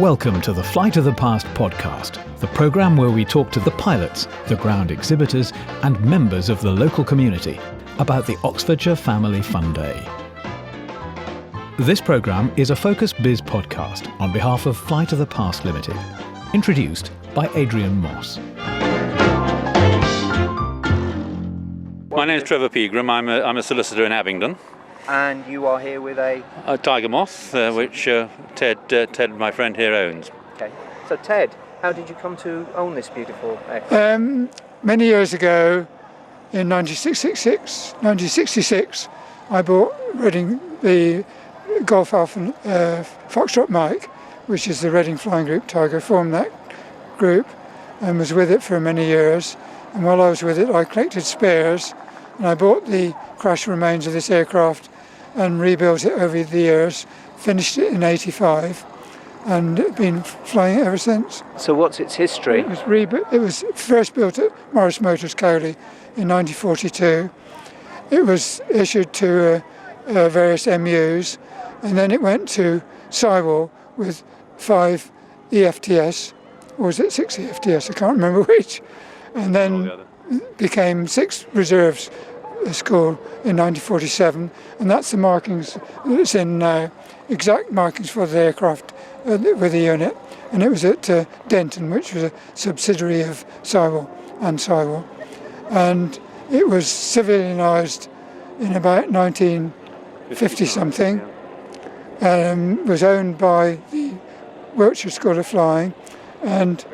Welcome to the Flight of the Past podcast, the programme where we talk to the pilots, the ground exhibitors and members of the local community about the Oxfordshire Family Fun Day. This programme is a Focus Biz podcast on behalf of Flight of the Past Limited, introduced by Adrian Moss. My name is Trevor Pegrum. I'm a solicitor in Abingdon. And you are here with a Tiger Moth, which Ted, my friend here, owns. Okay. So Ted, how did you come to own this beautiful aircraft? Many years ago, in 1966, I bought Reading the Golf Alpha Foxtrot Mike, which is the Reading Flying Group Tiger, formed that group and was with it for many years. And while I was with it, I collected spares and I bought the crash remains of this aircraft and rebuilt it over the years, finished it in 85 and been flying it ever since. So what's its history? It was first built at Morris Motor Cowley in 1942. It was issued to various MUs and then it went to Sywall with 5 EFTS, or was it 6 EFTS, I can't remember which, and then became 6 reserves school in 1947, and that's the markings that it's in now, exact markings for the aircraft with the unit, and it was at Denton, which was a subsidiary of Sywall, and it was civilianised in about 1950 something, was owned by the Wiltshire School of Flying, and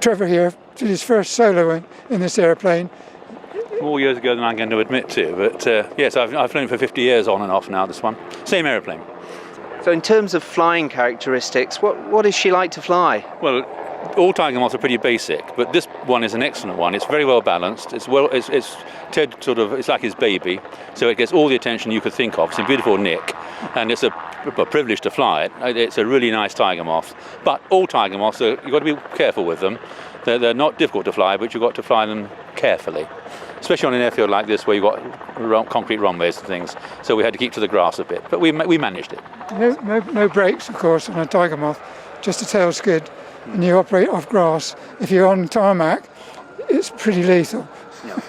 Trevor here did his first solo in this airplane. More years ago than I'm going to admit to, but yes, I've flown it for 50 years on and off now, this one. Same aeroplane. So in terms of flying characteristics, what is she like to fly? Well, all Tiger Moths are pretty basic, but this one is an excellent one. It's very well balanced. It's Ted it's like his baby, so it gets all the attention you could think of. It's in beautiful nick, and it's a privilege to fly it. It's a really nice Tiger Moth. But all Tiger Moths, you've got to be careful with them. They're not difficult to fly, but you've got to fly them carefully. Especially on an airfield like this where you've got concrete runways and things, so we had to keep to the grass a bit, but we managed it. No brakes, of course, on a Tiger Moth, just a tail skid, and you operate off grass. If you're on tarmac, it's pretty lethal. Yeah.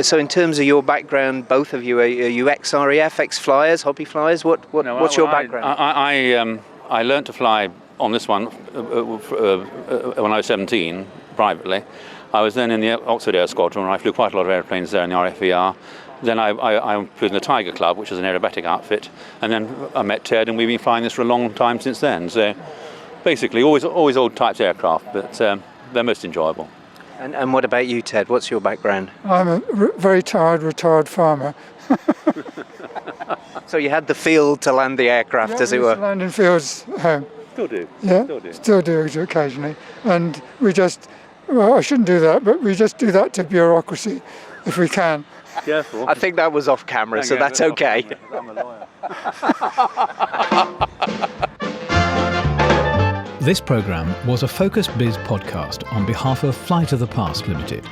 So in terms of your background, both of you, are you ex-RAF, ex-flyers, hobby flyers? What's your background? I learned to fly on this one when I was 17, privately. I was then in the Oxford Air Squadron, where I flew quite a lot of airplanes there in the RFER. Then I flew in the Tiger Club, which is an aerobatic outfit, and then I met Ted, and we've been flying this for a long time since then. So basically, always old types of aircraft, but they're most enjoyable. And what about you, Ted? What's your background? I'm a very tired, retired farmer. So you had the field to land the aircraft, as it were? Landing fields at home. Still do. Yeah, still do occasionally. And we just... Well, I shouldn't do that, but we just do that to bureaucracy if we can. Careful. I think that was off camera, so that's okay. I'm a lawyer. This programme was a Focus Biz podcast on behalf of Flight of the Past Limited.